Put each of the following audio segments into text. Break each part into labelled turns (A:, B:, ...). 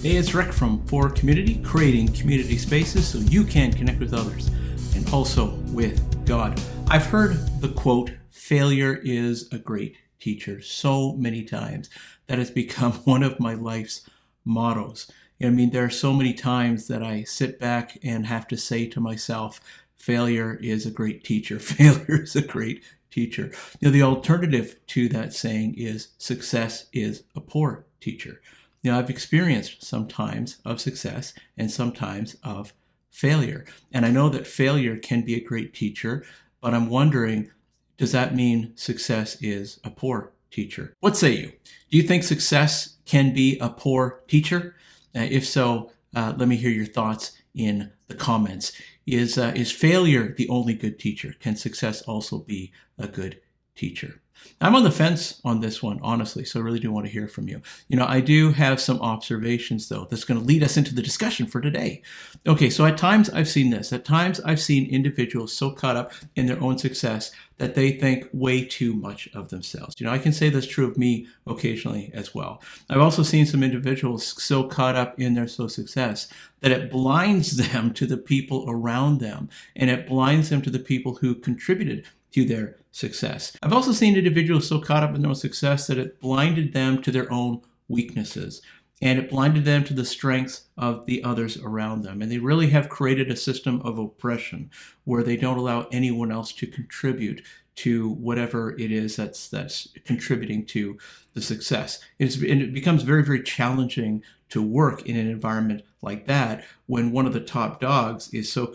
A: Hey, it's Rick from For Community, creating community spaces so you can connect with others and also with God. I've heard the quote, failure is a great teacher, so many times that it's become one of my life's mottos. I mean, there are so many times that I sit back and have to say to myself, failure is a great teacher. Failure is a great teacher. The alternative to that saying is success is a poor teacher. I've experienced sometimes of success and sometimes of failure. And I know that failure can be a great teacher, but I'm wondering, does that mean success is a poor teacher? What say you? Do you think success can be a poor teacher? If so, let me hear your thoughts in the comments. Is failure the only good teacher? Can success also be a good teacher? I'm on the fence on this one, honestly, so I really do want to hear from you. I do have some observations, though, that's going to lead us into the discussion for today. Okay, so at times I've seen this. At times I've seen individuals so caught up in their own success that they think way too much of themselves. I can say that's true of me occasionally as well. I've also seen some individuals so caught up in their success that it blinds them to the people around them, and it blinds them to the people who contributed to their success. I've also seen individuals so caught up in their own success that it blinded them to their own weaknesses, and it blinded them to the strengths of the others around them. And they really have created a system of oppression where they don't allow anyone else to contribute to whatever it is that's contributing to the success. And it becomes very, very challenging to work in an environment like that when one of the top dogs is so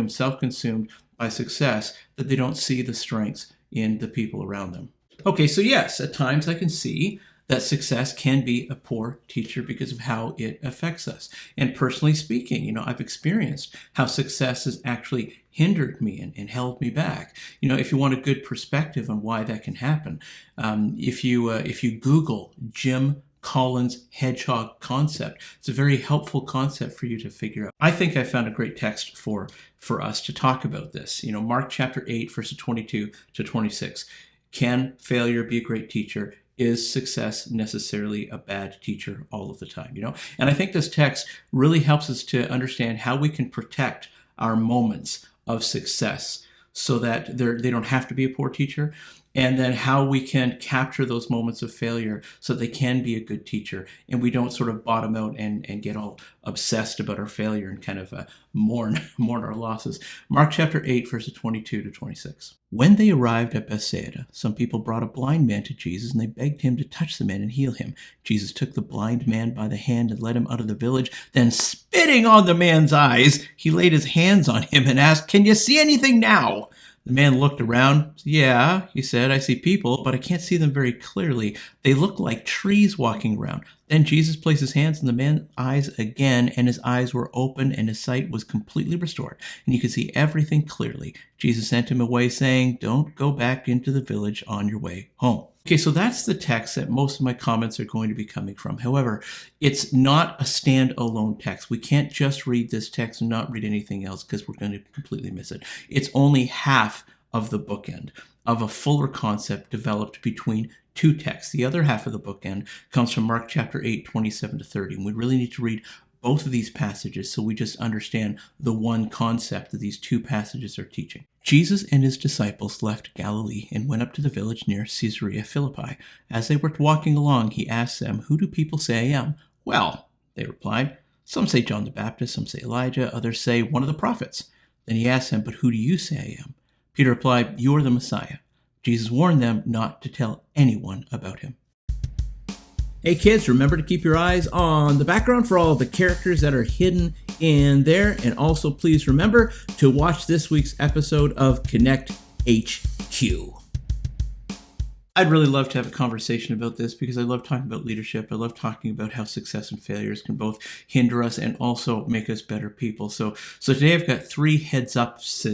A: self-consumed by success that they don't see the strengths in the people around them. Okay, so yes, at times I can see that success can be a poor teacher because of how it affects us. And personally speaking, I've experienced how success has actually hindered me and held me back. If you want a good perspective on why that can happen, if you Google Jim Collins' hedgehog concept, it's a very helpful concept for you to figure out. I think I found a great text for us to talk about this. Mark chapter 8, verses 22 to 26. Can failure be a great teacher? Is success necessarily a bad teacher all of the time? And I think this text really helps us to understand how we can protect our moments of success so that they don't have to be a poor teacher, and then how we can capture those moments of failure so they can be a good teacher, and we don't sort of bottom out and get all obsessed about our failure and kind of mourn our losses. Mark chapter 8, verses 22 to 26. When they arrived at Bethsaida, some people brought a blind man to Jesus, and they begged him to touch the man and heal him. Jesus took the blind man by the hand and led him out of the village. Then, spitting on the man's eyes, he laid his hands on him and asked, "Can you see anything now?" The man looked around. "Yeah," he said, "I see people, but I can't see them very clearly. They look like trees walking around." Then Jesus placed his hands on the man's eyes again, and his eyes were opened, and his sight was completely restored, and he could see everything clearly. Jesus sent him away, saying, "Don't go back into the village on your way home." Okay, so that's the text that most of my comments are going to be coming from. However, it's not a standalone text. We can't just read this text and not read anything else because we're going to completely miss it. It's only half of the bookend of a fuller concept developed between two texts. The other half of the bookend comes from Mark chapter 8, 27 to 30. And we really need to read both of these passages so we just understand the one concept that these two passages are teaching. Jesus and his disciples left Galilee and went up to the village near Caesarea Philippi. As they were walking along, he asked them, "Who do people say I am?" "Well," they replied, "some say John the Baptist, some say Elijah, others say one of the prophets." Then he asked them, "But who do you say I am?" Peter replied, "You are the Messiah." Jesus warned them not to tell anyone about him. Hey kids, remember to keep your eyes on the background for all of the characters that are hidden in there. And also please remember to watch this week's episode of Connect HQ. I'd really love to have a conversation about this because I love talking about leadership. I love talking about how success and failures can both hinder us and also make us better people. So today I've got 3 heads ups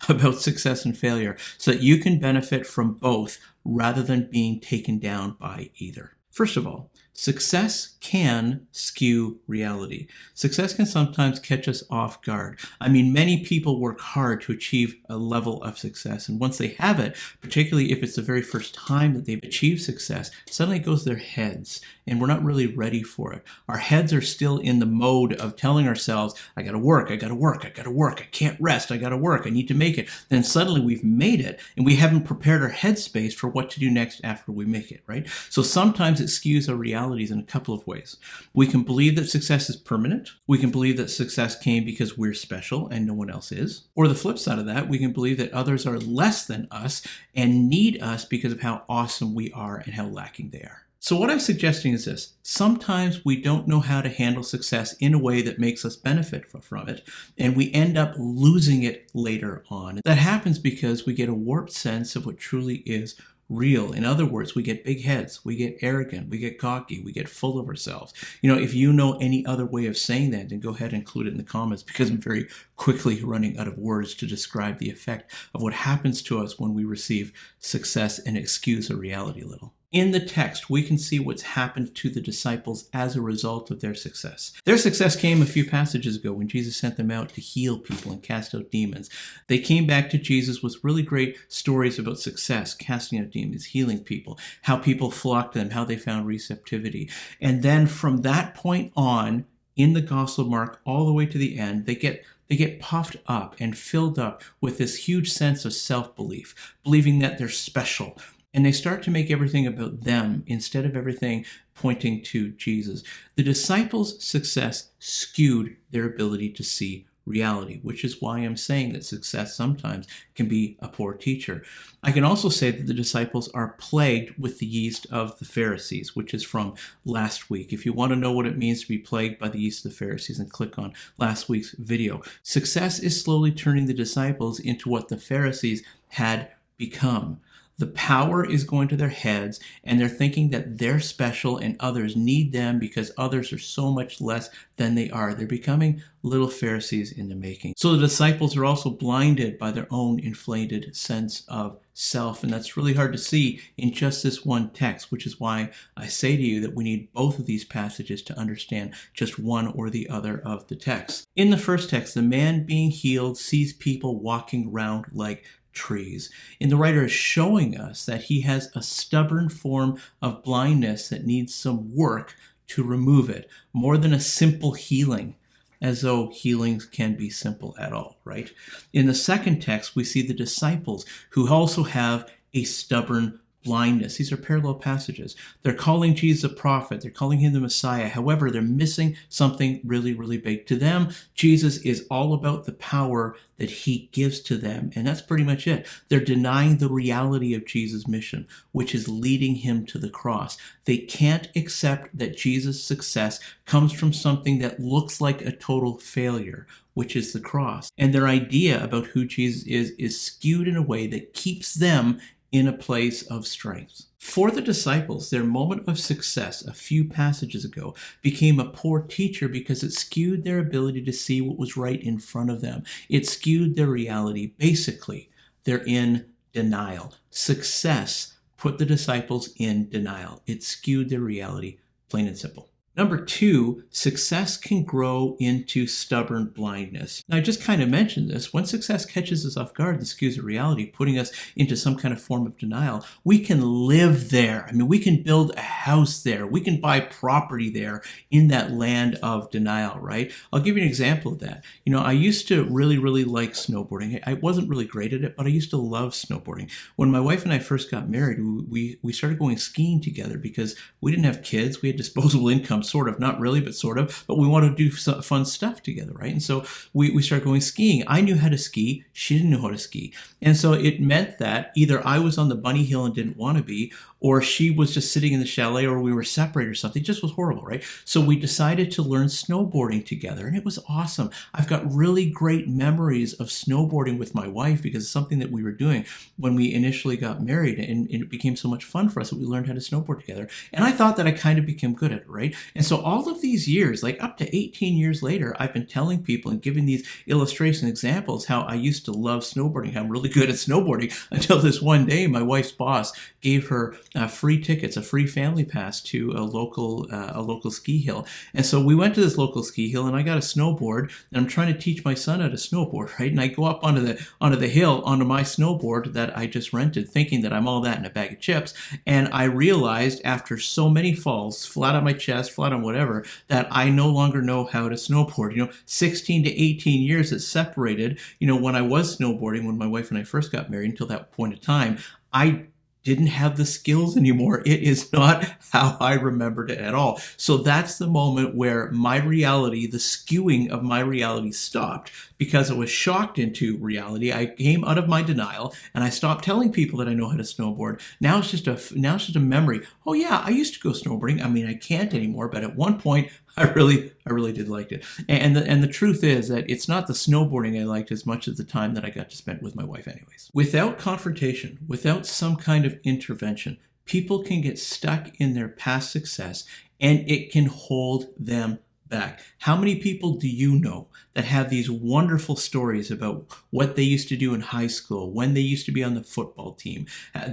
A: about success and failure so that you can benefit from both rather than being taken down by either. First of all, success can skew reality. Success can sometimes catch us off guard. I mean, many people work hard to achieve a level of success, and once they have it, particularly if it's the very first time that they've achieved success, suddenly it goes to their heads, and we're not really ready for it. Our heads are still in the mode of telling ourselves, I gotta work, I gotta work, I gotta work, I can't rest, I gotta work, I need to make it. Then suddenly we've made it, and we haven't prepared our headspace for what to do next after we make it, right? So sometimes it skews our realities in a couple of ways. We can believe that success is permanent. We can believe that success came because we're special and no one else is. Or the flip side of that, we can believe that others are less than us and need us because of how awesome we are and how lacking they are. So what I'm suggesting is this. Sometimes we don't know how to handle success in a way that makes us benefit from it, and we end up losing it later on. That happens because we get a warped sense of what truly is real. In other words, we get big heads, we get arrogant, we get cocky, we get full of ourselves. If you know any other way of saying that, then go ahead and include it in the comments, because I'm very quickly running out of words to describe the effect of what happens to us when we receive success and excuse a reality a little. In the text, we can see what's happened to the disciples as a result of their success. Their success came a few passages ago when Jesus sent them out to heal people and cast out demons. They came back to Jesus with really great stories about success, casting out demons, healing people, how people flocked to them, how they found receptivity. And then from that point on, in the Gospel of Mark, all the way to the end, they get puffed up and filled up with this huge sense of self-belief, believing that they're special. And they start to make everything about them instead of everything pointing to Jesus. The disciples' success skewed their ability to see reality, which is why I'm saying that success sometimes can be a poor teacher. I can also say that the disciples are plagued with the yeast of the Pharisees, which is from last week. If you want to know what it means to be plagued by the yeast of the Pharisees, then click on last week's video. Success is slowly turning the disciples into what the Pharisees had become. The power is going to their heads, and they're thinking that they're special and others need them because others are so much less than they are. They're becoming little Pharisees in the making. So the disciples are also blinded by their own inflated sense of self, and that's really hard to see in just this one text, which is why I say to you that we need both of these passages to understand just one or the other of the text. In the first text, the man being healed sees people walking around like trees. And the writer is showing us that he has a stubborn form of blindness that needs some work to remove it, more than a simple healing, as though healings can be simple at all, right? In the second text, we see the disciples who also have a stubborn blindness. These are parallel passages. They're calling Jesus a prophet. They're calling him the Messiah. However, they're missing something really, really big. To them, Jesus is all about the power that he gives to them. And that's pretty much it. They're denying the reality of Jesus' mission, which is leading him to the cross. They can't accept that Jesus' success comes from something that looks like a total failure, which is the cross. And their idea about who Jesus is skewed in a way that keeps them in a place of strength. For the disciples, their moment of success a few passages ago became a poor teacher because it skewed their ability to see what was right in front of them. It skewed their reality. Basically, they're in denial. Success put the disciples in denial. It skewed their reality, plain and simple. Number 2, success can grow into stubborn blindness. Now, I just kind of mentioned this. When success catches us off guard and skews the reality, putting us into some kind of form of denial, we can live there. I mean, we can build a house there. We can buy property there in that land of denial, right? I'll give you an example of that. I used to really, really like snowboarding. I wasn't really great at it, but I used to love snowboarding. When my wife and I first got married, we started going skiing together because we didn't have kids. We had disposable income. Sort of, not really, but sort of. But we wanted to do some fun stuff together, right? And so we started going skiing. I knew how to ski. She didn't know how to ski. And so it meant that either I was on the bunny hill and didn't want to be, or she was just sitting in the chalet, or we were separated or something. It just was horrible, right? So we decided to learn snowboarding together, and it was awesome. I've got really great memories of snowboarding with my wife because it's something that we were doing when we initially got married, and it became so much fun for us that we learned how to snowboard together. And I thought that I kind of became good at it, right? And so all of these years, like up to 18 years later, I've been telling people and giving these illustration examples how I used to love snowboarding, how I'm really good at snowboarding, until this one day my wife's boss gave her free tickets, a free family pass to a local ski hill. And so we went to this local ski hill, and I got a snowboard, and I'm trying to teach my son how to snowboard, right? And I go up onto the hill onto my snowboard that I just rented, thinking that I'm all that in a bag of chips. And I realized after so many falls, flat on my chest, flat on whatever, that I no longer know how to snowboard. 16 to 18 years it separated, when I was snowboarding, when my wife and I first got married, until that point of time, I didn't have the skills anymore. It is not how I remembered it at all. So that's the moment where my reality, the skewing of my reality, stopped, because I was shocked into reality. I came out of my denial and I stopped telling people that I know how to snowboard. Now it's just a memory. Oh yeah, I used to go snowboarding. I mean, I can't anymore, but at one point I really did like it. And the truth is that it's not the snowboarding I liked as much as the time that I got to spend with my wife anyways. Without confrontation, without some kind of intervention, people can get stuck in their past success, and it can hold them back. How many people do you know that have these wonderful stories about what they used to do in high school, when they used to be on the football team,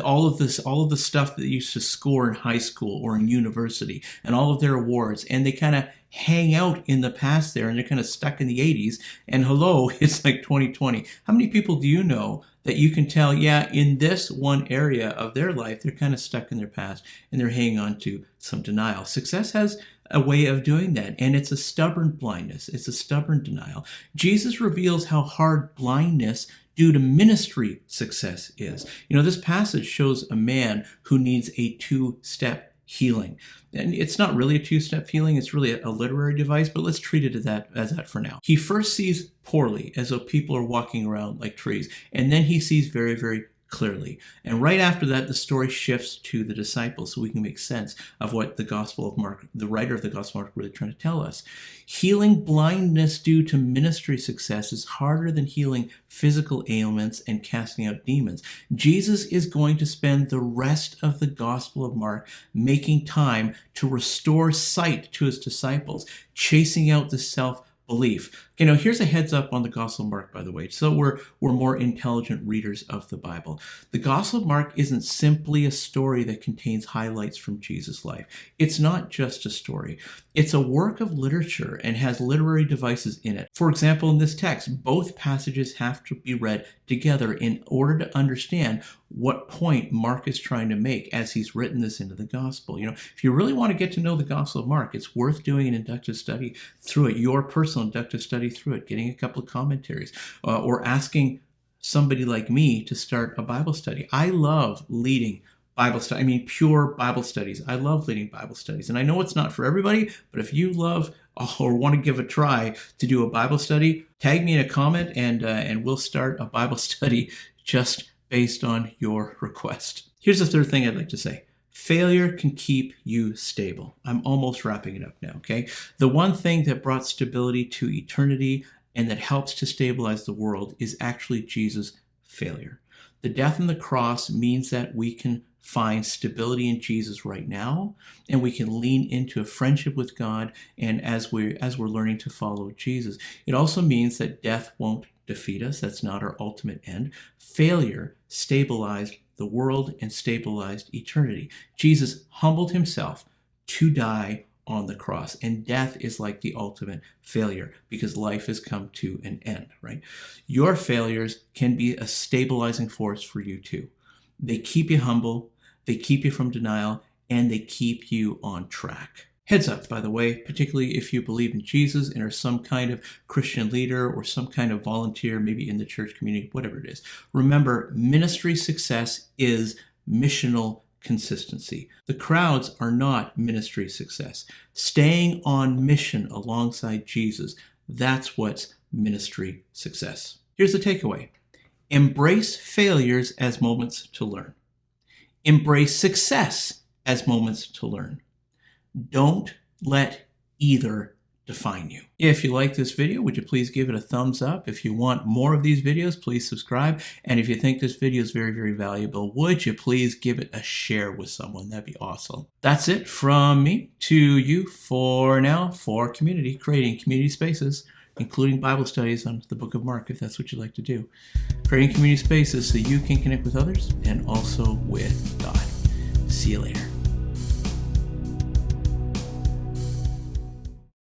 A: all of the stuff that they used to score in high school or in university, and all of their awards, and they kind of hang out in the past there, and they're kind of stuck in the 80s, and hello, it's like 2020. How many people do you know that you can tell, yeah, in this one area of their life, they're kind of stuck in their past, and they're hanging on to some denial? Success has a way of doing that, and it's a stubborn blindness. It's a stubborn denial. Jesus reveals how hard blindness due to ministry success is. This passage shows a man who needs a two-step healing. And it's not really a two-step healing, it's really a literary device, but let's treat it as that for now. He first sees poorly, as though people are walking around like trees, and then he sees very, very clearly. And right after that, the story shifts to the disciples, so we can make sense of what the Gospel of Mark, the writer of the Gospel of Mark, really trying to tell us. Healing blindness due to ministry success is harder than healing physical ailments and casting out demons. Jesus is going to spend the rest of the Gospel of Mark making time to restore sight to his disciples, chasing out the self-belief. Here's a heads up on the Gospel of Mark, by the way, so we're more intelligent readers of the Bible. The Gospel of Mark isn't simply a story that contains highlights from Jesus' life. It's not just a story. It's a work of literature and has literary devices in it. For example, in this text, both passages have to be read together in order to understand what point Mark is trying to make as he's written this into the Gospel. If you really want to get to know the Gospel of Mark, it's worth doing an inductive study through it, your personal inductive study through it, getting a couple of commentaries, or asking somebody like me to start a Bible study. I love leading Bible study. Pure Bible studies. I love leading Bible studies. And I know it's not for everybody, but if you love or want to give a try to do a Bible study, tag me in a comment and we'll start a Bible study just based on your request. Here's the third thing I'd like to say. Failure can keep you stable. I'm almost wrapping it up now, okay? The one thing that brought stability to eternity and that helps to stabilize the world is actually Jesus' failure. The death on the cross means that we can find stability in Jesus right now, and we can lean into a friendship with God, and as we're learning to follow Jesus. It also means that death won't defeat us. That's not our ultimate end. Failure stabilized the world and stabilized eternity. Jesus humbled himself to die on the cross, and death is like the ultimate failure because life has come to an end, right? Your failures can be a stabilizing force for you too. They keep you humble, they keep you from denial, and they keep you on track. Heads up, by the way, particularly if you believe in Jesus and are some kind of Christian leader or some kind of volunteer, maybe in the church community, whatever it is. Remember, ministry success is missional consistency. The crowds are not ministry success. Staying on mission alongside Jesus, that's what's ministry success. Here's the takeaway. Embrace failures as moments to learn. Embrace success as moments to learn. Don't let either define you. If you like this video, would you please give it a thumbs up? If you want more of these videos, please subscribe. And if you think this video is very, very valuable, would you please give it a share with someone? That'd be awesome. That's it from me to you for now for community, creating community spaces, including Bible studies on the book of Mark, if that's what you like to do. Creating community spaces so you can connect with others and also with God. See you later.